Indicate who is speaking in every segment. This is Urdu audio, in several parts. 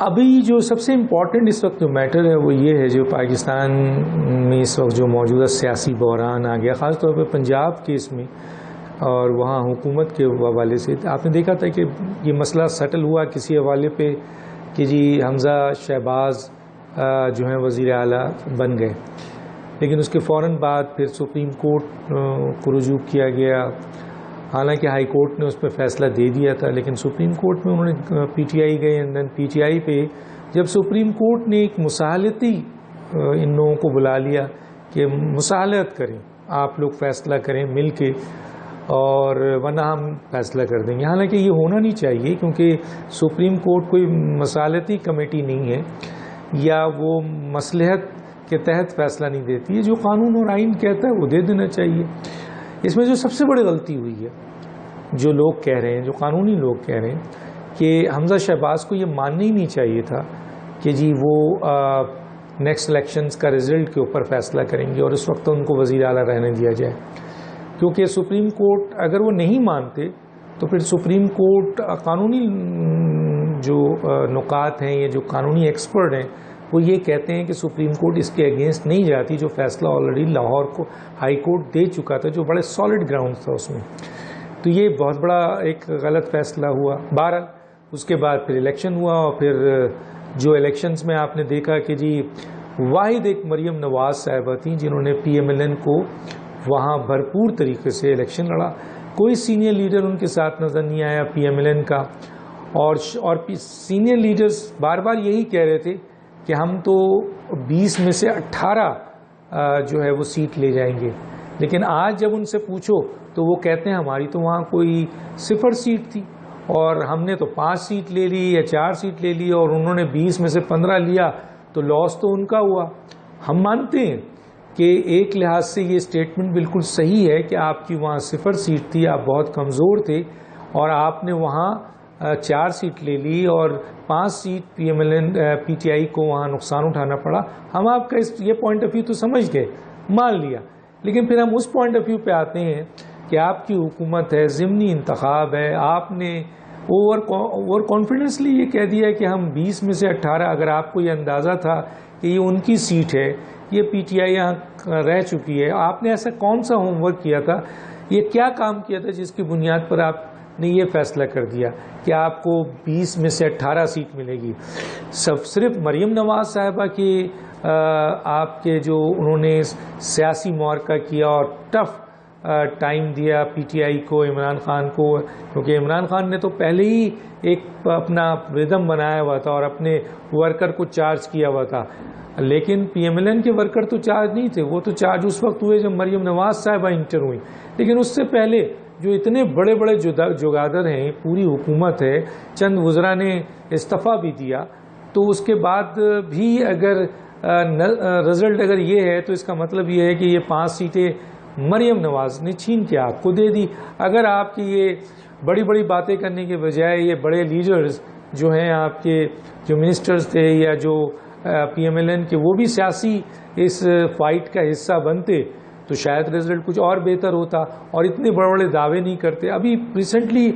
Speaker 1: ابھی جو سب سے امپورٹنٹ اس وقت جو میٹر ہے وہ یہ ہے، جو پاکستان میں اس وقت جو موجودہ سیاسی بحران آ گیا، خاص طور پہ پنجاب کیس میں اور وہاں حکومت کے حوالے سے، آپ نے دیکھا تھا کہ یہ مسئلہ سیٹل ہوا کسی حوالے پہ کہ جی حمزہ شہباز جو ہیں وزیر اعلیٰ بن گئے، لیکن اس کے فوراً بعد پھر سپریم کورٹ کو رجوع کیا گیا۔ حالانکہ ہائی کورٹ نے اس پہ فیصلہ دے دیا تھا، لیکن سپریم کورٹ میں انہوں نے پی ٹی آئی گئے، دین پی ٹی آئی پہ جب سپریم کورٹ نے ایک مصالحتی ان لوگوں کو بلا لیا کہ مصالحت کریں، آپ لوگ فیصلہ کریں مل کے، اور ورنہ ہم فیصلہ کر دیں گے۔ حالانکہ یہ ہونا نہیں چاہیے، کیونکہ سپریم کورٹ کوئی مصالحتی کمیٹی نہیں ہے یا وہ مصلحت کے تحت فیصلہ نہیں دیتی ہے، جو قانون اور آئین کہتا ہے وہ دے دینا چاہیے۔ اس میں جو سب سے بڑی غلطی ہوئی ہے، جو لوگ کہہ رہے ہیں، جو قانونی لوگ کہہ رہے ہیں کہ حمزہ شہباز کو یہ ماننا ہی نہیں چاہیے تھا کہ جی وہ نیکسٹ الیکشنز کا رزلٹ کے اوپر فیصلہ کریں گے اور اس وقت ان کو وزیر اعلیٰ رہنے دیا جائے، کیونکہ سپریم کورٹ اگر وہ نہیں مانتے تو پھر سپریم کورٹ قانونی جو نکات ہیں، یہ جو قانونی ایکسپرٹ ہیں، وہ یہ کہتے ہیں کہ سپریم کورٹ اس کے اگینسٹ نہیں جاتی، جو فیصلہ آلریڈی لاہور کو ہائی کورٹ دے چکا تھا، جو بڑے سالڈ گراؤنڈ تھا اس میں۔ تو یہ بہت بڑا ایک غلط فیصلہ ہوا۔ بہرحال اس کے بعد پھر الیکشن ہوا، اور پھر جو الیکشنز میں آپ نے دیکھا کہ جی واحد ایک مریم نواز صاحبہ تھیں جنہوں نے پی ایم ایل این کو وہاں بھرپور طریقے سے الیکشن لڑا، کوئی سینئر لیڈر ان کے ساتھ نظر نہیں آیا پی ایم ایل این کا، اور سینئر لیڈرز بار بار یہی کہہ رہے تھے کہ ہم تو 20 میں سے 18 جو ہے وہ سیٹ لے جائیں گے، لیکن آج جب ان سے پوچھو تو وہ کہتے ہیں ہماری تو وہاں کوئی 0 سیٹ تھی اور ہم نے تو 5 سیٹ لے لی یا 4 سیٹ لے لی، اور انہوں نے 20 میں سے 15 لیا، تو لاس تو ان کا ہوا۔ ہم مانتے ہیں کہ ایک لحاظ سے یہ اسٹیٹمنٹ بالکل صحیح ہے کہ آپ کی وہاں 0 سیٹ تھی، آپ بہت کمزور تھے اور آپ نے وہاں 4 سیٹ لے لی اور 5 seat P M L N P T I کو وہاں نقصان اٹھانا پڑا۔ ہم آپ کا یہ پوائنٹ آف ویو تو سمجھ گئے، مان لیا، لیکن پھر ہم اس پوائنٹ آف ویو پہ آتے ہیں کہ آپ کی حکومت ہے، ضمنی انتخاب ہے، آپ نے اوور کانفیڈنسلی یہ کہہ دیا کہ ہم 20 میں سے 18، اگر آپ کو یہ اندازہ تھا کہ یہ ان کی سیٹ ہے، یہ پی ٹی آئی یہاں رہ چکی ہے، آپ نے ایسا کون سا ہوم ورک کیا تھا، یہ کیا کام کیا تھا جس کی بنیاد پر آپ نے یہ فیصلہ کر دیا کہ آپ کو 20 میں سے 18 سیٹ ملے گی؟ صرف مریم نواز صاحبہ کی آپ کے جو انہوں نے سیاسی معرکہ کیا اور ٹف ٹائم دیا پی ٹی آئی کو، عمران خان کو، کیونکہ عمران خان نے تو پہلے ہی ایک اپنا ردم بنایا ہوا تھا اور اپنے ورکر کو چارج کیا ہوا تھا، لیکن پی ایم ایل این کے ورکر تو چارج نہیں تھے، وہ تو چارج اس وقت ہوئے جب مریم نواز صاحبہ انٹر ہوئی، لیکن اس سے پہلے جو اتنے بڑے بڑے جگادر ہیں، پوری حکومت ہے، چند وزراء نے استعفیٰ بھی دیا، تو اس کے بعد بھی اگر رزلٹ اگر یہ ہے تو اس کا مطلب یہ ہے کہ یہ 5 سیٹیں مریم نواز نے چھین کے آپ کو دے دی۔ اگر آپ کی یہ بڑی بڑی باتیں کرنے کے بجائے یہ بڑے لیڈرز جو ہیں آپ کے جو منسٹرز تھے یا جو پی ایم ایل این کے، وہ بھی سیاسی اس فائٹ کا حصہ بنتے تو شاید رزلٹ کچھ اور بہتر ہوتا، اور اتنے بڑے بڑے دعوے نہیں کرتے۔ ابھی ریسنٹلی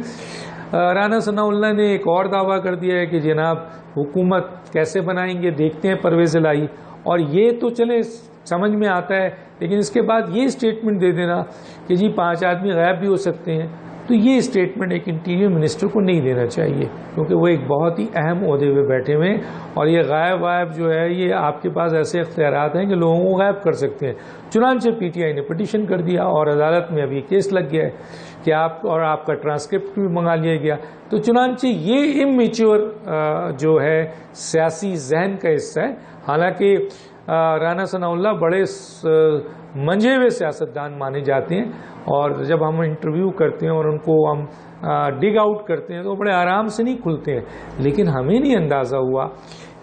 Speaker 1: رانا ثناء اللہ نے ایک اور دعویٰ کر دیا ہے کہ جناب حکومت کیسے بنائیں گے، دیکھتے ہیں پرویز الہی، اور یہ تو چلے سمجھ میں آتا ہے، لیکن اس کے بعد یہ اسٹیٹمنٹ دے دینا کہ جی 5 آدمی غائب بھی ہو سکتے ہیں، تو یہ اسٹیٹمنٹ ایک انٹیریئر منسٹر کو نہیں دینا چاہیے، کیونکہ وہ ایک بہت ہی اہم عہدے پہ بیٹھے ہوئے ہیں، اور یہ غائب جو ہے یہ آپ کے پاس ایسے اختیارات ہیں کہ لوگوں کو غائب کر سکتے ہیں۔ چنانچہ پی ٹی آئی نے پٹیشن کر دیا اور عدالت میں ابھی کیس لگ گیا ہے کہ آپ کا ٹرانسکرپٹ بھی منگا لیا گیا، تو چنانچہ یہ امیچور جو ہے سیاسی ذہن کا حصہ ہے۔ حالانکہ رانا ثناء اللہ بڑے منجھے ہوئے سیاستدان مانے جاتے ہیں، اور جب ہم انٹرویو کرتے ہیں اور ان کو ہم ڈگ آؤٹ کرتے ہیں تو بڑے آرام سے نہیں کھلتے ہیں، لیکن ہمیں نہیں اندازہ ہوا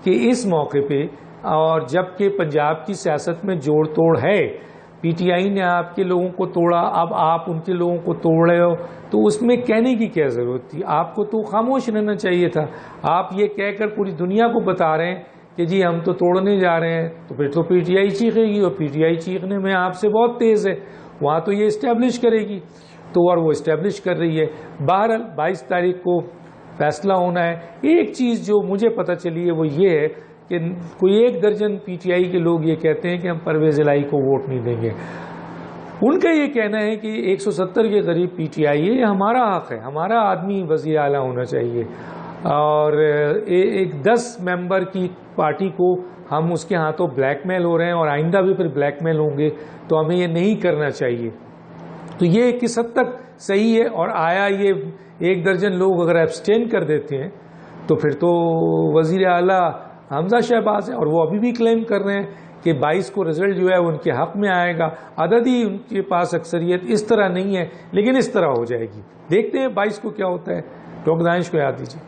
Speaker 1: کہ اس موقع پہ، اور جب کہ پنجاب کی سیاست میں جوڑ توڑ ہے، پی ٹی آئی نے آپ کے لوگوں کو توڑا، اب آپ ان کے لوگوں کو توڑ رہے ہو، تو اس میں کہنے کی کیا ضرورت تھی؟ آپ کو تو خاموش رہنا چاہیے تھا۔ آپ یہ کہہ کر پوری دنیا کو بتا رہے ہیں کہ جی ہم تو توڑنے جا رہے ہیں، تو پھر تو پی ٹی آئی چیخے گی، اور پی ٹی آئی چیخنے میں آپ سے بہت تیز ہے، وہاں تو یہ اسٹیبلش کرے گی، تو اور وہ اسٹیبلش کر رہی ہے۔ بہرحال 22 تاریخ کو فیصلہ ہونا ہے. ایک چیز جو مجھے پتہ چلی ہے وہ یہ ہے کہ کوئی 1 درجن پی ٹی آئی کے لوگ یہ کہتے ہیں کہ ہم پرویز الہی کو ووٹ نہیں دیں گے. ان کا یہ کہنا ہے کہ 170 کے قریب پی ٹی آئی ہے, یہ ہمارا حق ہے, ہمارا آدمی وزیر اعلیٰ ہونا چاہیے, اور ایک 10 ممبر کی پارٹی کو ہم اس کے ہاتھوں بلیک میل ہو رہے ہیں اور آئندہ بھی پھر بلیک میل ہوں گے, تو ہمیں یہ نہیں کرنا چاہیے. تو یہ کس حد تک صحیح ہے, اور آیا یہ 1 درجن لوگ اگر ایبسٹین کر دیتے ہیں تو پھر تو وزیر اعلیٰ حمزہ شہباز ہیں, اور وہ ابھی بھی کلیم کر رہے ہیں کہ 22 کو رزلٹ جو ہے ان کے حق میں آئے گا. عددی ان کے پاس اکثریت اس طرح نہیں ہے, لیکن اس طرح ہو جائے گی. دیکھتے ہیں 22 کو کیا ہوتا ہے. ڈاکٹر دانش کو یاد دیجیے.